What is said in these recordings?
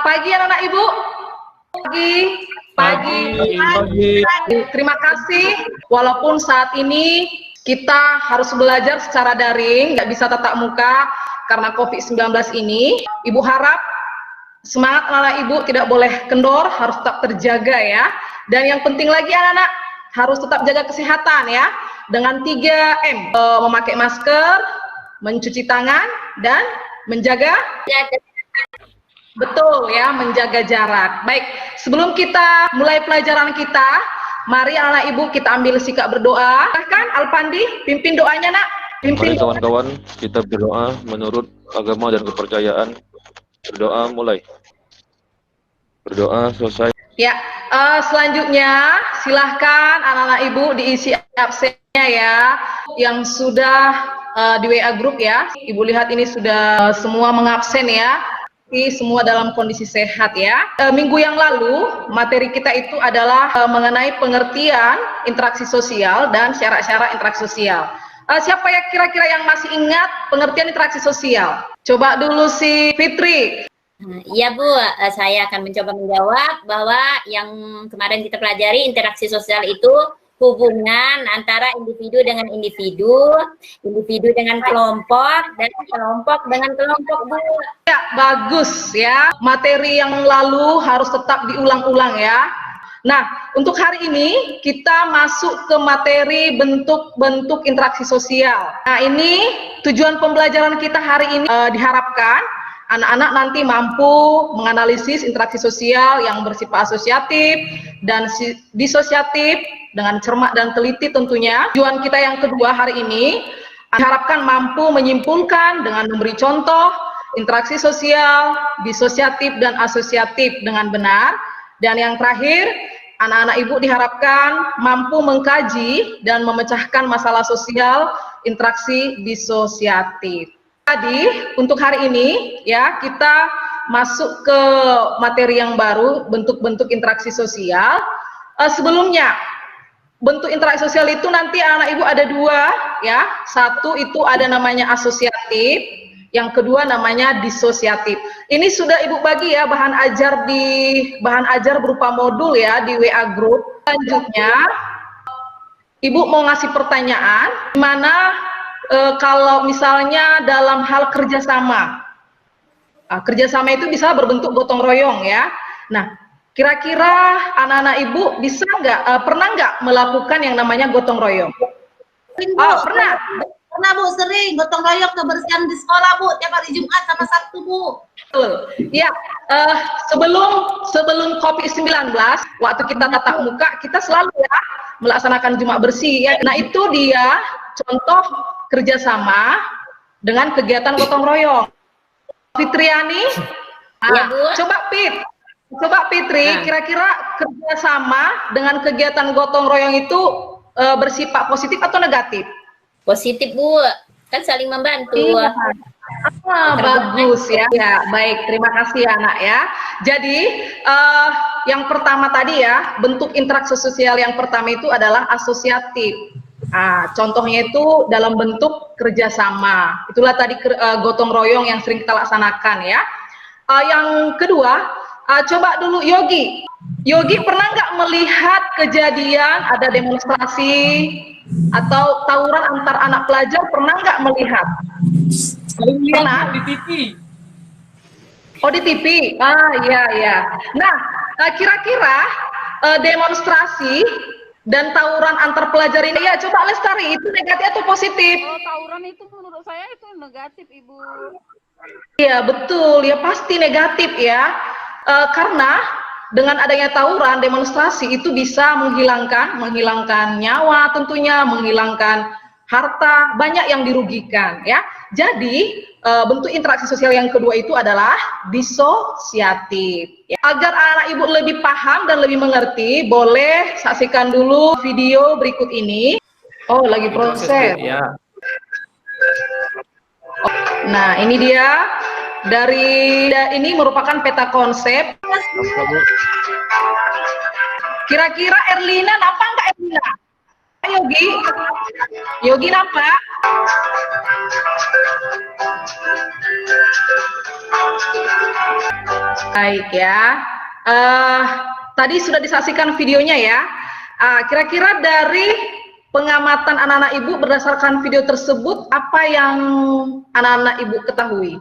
Pagi anak-anak ibu. Pagi. Terima kasih. Walaupun saat ini kita harus belajar secara daring, nggak bisa tatap muka karena COVID-19 ini. Ibu harap semangat anak-anak ibu, tidak boleh kendor, harus tetap terjaga ya. Dan yang penting lagi anak-anak harus tetap jaga kesehatan ya. Dengan 3M, memakai masker, mencuci tangan, dan menjaga. Betul ya, menjaga jarak. Baik, sebelum kita mulai pelajaran kita, mari anak ibu kita ambil sikap berdoa. Silahkan Alpandi, pimpin doanya nak. Mari kawan-kawan, kita berdoa menurut agama dan kepercayaan. Berdoa mulai. Berdoa selesai. Ya, selanjutnya silahkan anak-anak ibu diisi absennya ya, yang sudah di WA grup ya. Ibu lihat ini sudah semua mengabsen ya. Semua dalam kondisi sehat ya. Minggu yang lalu materi kita itu adalah mengenai pengertian interaksi sosial dan syarat-syarat interaksi sosial. Siapa ya kira-kira yang masih ingat pengertian interaksi sosial? Coba dulu si Fitri. Iya Bu, saya akan mencoba menjawab bahwa yang kemarin kita pelajari interaksi sosial itu hubungan antara individu dengan individu, individu dengan kelompok, dan kelompok dengan kelompok Bu. Ya, bagus ya. Materi yang lalu harus tetap diulang-ulang ya. Nah, untuk hari ini kita masuk ke materi bentuk-bentuk interaksi sosial. Nah, ini tujuan pembelajaran kita hari ini diharapkan anak-anak nanti mampu menganalisis interaksi sosial yang bersifat asosiatif dan disosiatif dengan cermat dan teliti tentunya. Tujuan kita yang kedua hari ini diharapkan mampu menyimpulkan dengan memberi contoh interaksi sosial, disosiatif dan asosiatif dengan benar. Dan yang terakhir, anak-anak ibu diharapkan mampu mengkaji dan memecahkan masalah sosial interaksi disosiatif. Tadi untuk hari ini ya kita masuk ke materi yang baru, bentuk-bentuk interaksi sosial. Sebelumnya bentuk interaksi sosial itu nanti anak ibu ada dua ya. Satu itu ada namanya asosiatif, yang kedua namanya disosiatif. Ini sudah ibu bagi ya bahan ajar berupa modul ya di WA group. Selanjutnya ibu mau ngasih pertanyaan gimana kalau misalnya dalam hal kerjasama. Kerjasama itu bisa berbentuk gotong royong ya. Nah, kira-kira anak-anak ibu bisa nggak, pernah nggak melakukan yang namanya gotong royong? Pernah Bu, sering gotong royong kebersihan di sekolah Bu, tiap hari Jumat sama Sabtu Bu. Ya, sebelum COVID-19, waktu kita tatap muka, kita selalu ya melaksanakan Jumat bersih ya. Nah itu dia contoh kerjasama dengan kegiatan gotong royong. Fitriani, Ya, Bu. Coba Fitri, kira-kira kerjasama dengan kegiatan gotong royong itu bersifat positif atau negatif? Positif Bu, kan saling membantu. Iya. Bagus ya. Ya, baik, terima kasih anak ya. Jadi yang pertama tadi ya, bentuk interaksi sosial yang pertama itu adalah asosiatif. Contohnya itu dalam bentuk kerjasama. Itulah tadi gotong royong yang sering kita laksanakan ya. Yang kedua, coba dulu Yogi. Yogi pernah nggak melihat kejadian ada demonstrasi atau tawuran antar anak pelajar? Pernah nggak melihat? Pernah? Di TV. Oh di TV? Iya. Nah, kira-kira demonstrasi dan tawuran antar pelajar ini, ya coba Lestari, itu negatif atau positif? Oh, tawuran itu menurut saya itu negatif, Ibu. Iya, betul. Ya pasti negatif ya. Karena dengan adanya tawuran, demonstrasi itu bisa menghilangkan nyawa tentunya, menghilangkan harta, banyak yang dirugikan ya. Jadi bentuk interaksi sosial yang kedua itu adalah disosiatif. Ya. Agar anak ibu lebih paham dan lebih mengerti, boleh saksikan dulu video berikut ini. Oh, lagi proses. Ya. Nah, ini dia ini merupakan peta konsep. Kira-kira Erlina napa enggak Erlina? Yogi nampak? Baik ya. Tadi sudah disaksikan videonya ya. Kira-kira dari pengamatan anak-anak ibu berdasarkan video tersebut, apa yang anak-anak ibu ketahui?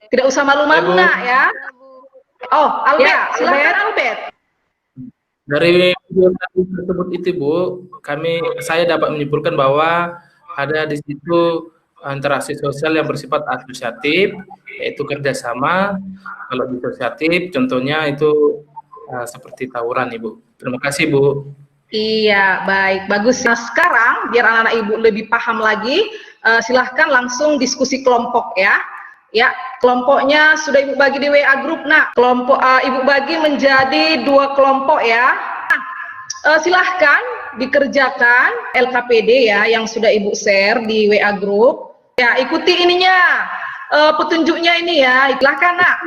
Tidak usah malu-malu nak ya. Oh, Albert, silakan Albert. Dari video tersebut itu Bu, saya dapat menyimpulkan bahwa ada di situ interaksi sosial yang bersifat asosiatif, yaitu kerjasama. Kalau disosiatif, contohnya itu seperti tawuran, Ibu. Terima kasih, Bu. Iya, baik, bagus. Nah, sekarang biar anak-anak ibu lebih paham lagi, silahkan langsung diskusi kelompok ya. Ya, kelompoknya sudah ibu bagi di WA Group. Nah, kelompok ibu bagi menjadi 2 kelompok ya. Nah, silahkan dikerjakan LKPD ya yang sudah ibu share di WA Group. Ya, ikuti ininya, petunjuknya ini ya. Silahkan nak.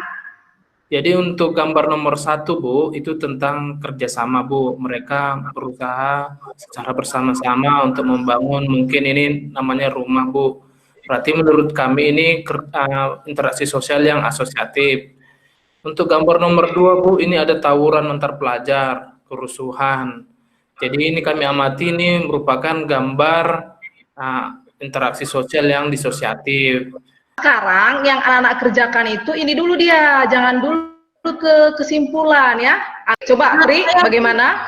Jadi untuk gambar nomor 1 Bu, itu tentang kerjasama Bu. Mereka berusaha secara bersama-sama untuk membangun, mungkin ini namanya rumah Bu. Berarti menurut kami ini interaksi sosial yang asosiatif. Untuk gambar nomor 2 Bu, ini ada tawuran antar pelajar, kerusuhan. Jadi ini kami amati ini merupakan gambar interaksi sosial yang disosiatif. Sekarang yang anak-anak kerjakan itu ini dulu dia, jangan dulu ke kesimpulan ya. Coba Tri, bagaimana?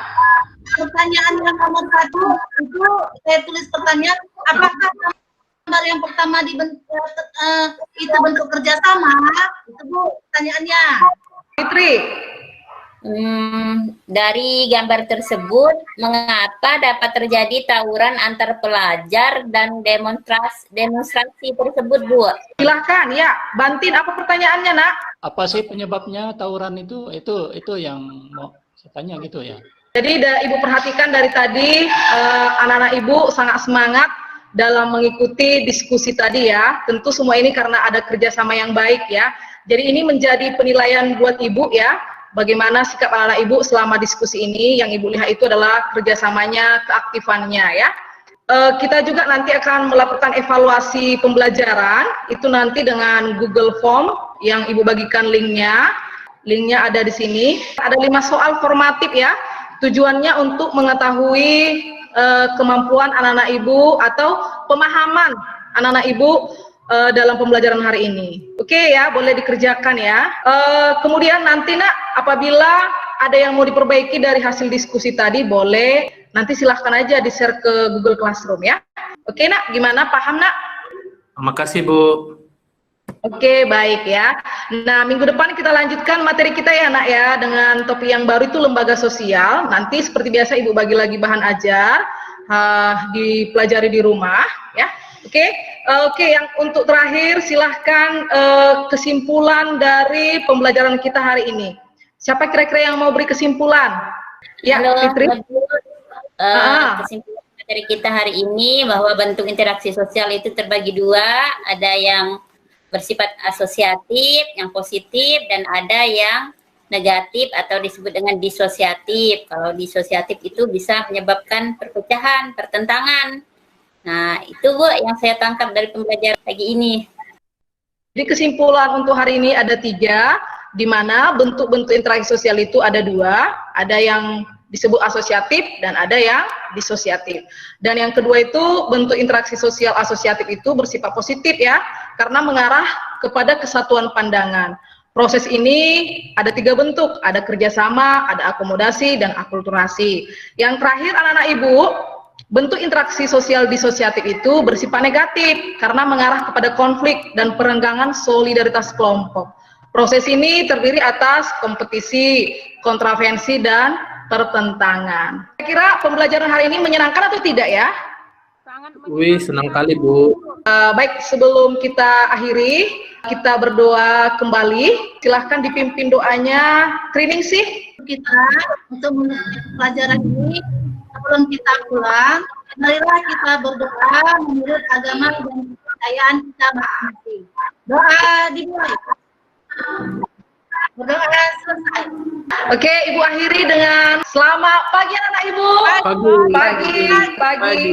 Pertanyaan yang nomor 1 itu saya tulis pertanyaan, apakah gambar yang pertama dibentuk itu bentuk kerjasama? Itu Bu pertanyaannya. Fitri. Dari gambar tersebut, mengapa dapat terjadi tawuran antar pelajar dan demonstrasi tersebut, Bu? Silahkan ya, Bantin apa pertanyaannya nak? Apa sih penyebabnya tawuran itu? Itu yang mau saya tanya gitu ya. Jadi ibu perhatikan dari tadi anak-anak ibu sangat semangat dalam mengikuti diskusi tadi ya. Tentu semua ini karena ada kerjasama yang baik ya. Jadi ini menjadi penilaian buat ibu ya. Bagaimana sikap anak-anak ibu selama diskusi ini, yang ibu lihat itu adalah kerjasamanya, keaktifannya ya. Kita juga nanti akan melakukan evaluasi pembelajaran, itu nanti dengan Google Form yang ibu bagikan linknya ada di sini. Ada 5 soal formatif ya, tujuannya untuk mengetahui kemampuan anak-anak ibu atau pemahaman anak-anak ibu dalam pembelajaran hari ini. Oke ya, boleh dikerjakan ya. Kemudian nanti nak, apabila ada yang mau diperbaiki dari hasil diskusi tadi, boleh nanti silahkan aja di-share ke Google Classroom ya. Oke nak, gimana? Paham nak? Terima kasih Bu. Oke, baik ya. Nah, minggu depan kita lanjutkan materi kita ya nak ya, dengan topik yang baru itu lembaga sosial. Nanti seperti biasa ibu bagi lagi bahan ajar, dipelajari di rumah ya. Oke, yang untuk terakhir silahkan kesimpulan dari pembelajaran kita hari ini. Siapa kira-kira yang mau beri kesimpulan? Ya, Fitri. Kesimpulan materi kita hari ini bahwa bentuk interaksi sosial itu terbagi 2, ada yang bersifat asosiatif, yang positif, dan ada yang negatif atau disebut dengan disosiatif. Kalau disosiatif itu bisa menyebabkan perpecahan, pertentangan. Nah, itu Bu yang saya tangkap dari pembelajaran pagi ini. Jadi kesimpulan untuk hari ini ada 3, di mana bentuk-bentuk interaksi sosial itu ada 2, ada yang disebut asosiatif dan ada yang disosiatif. Dan yang kedua itu bentuk interaksi sosial asosiatif itu bersifat positif ya, karena mengarah kepada kesatuan pandangan. Proses ini ada 3 bentuk, ada kerjasama, ada akomodasi, dan akulturasi. Yang terakhir anak-anak ibu, bentuk interaksi sosial disosiatif itu bersifat negatif karena mengarah kepada konflik dan perenggangan solidaritas kelompok. Proses ini terdiri atas kompetisi, kontravensi, dan pertentangan. Kira-kira pembelajaran hari ini menyenangkan atau tidak ya? Wih, senang kali Bu. Baik, sebelum kita akhiri, kita berdoa kembali. Silahkan dipimpin doanya. Training sih Kita untuk menutup pelajaran ini, sebelum kita pulang, marilah kita berdoa menurut agama dan kepercayaan kita masing-masing. Doa dimulai. Berdoa selesai. Oke, Ibu akhiri dengan selamat pagi anak-anak Ibu. Pagi. Pagi.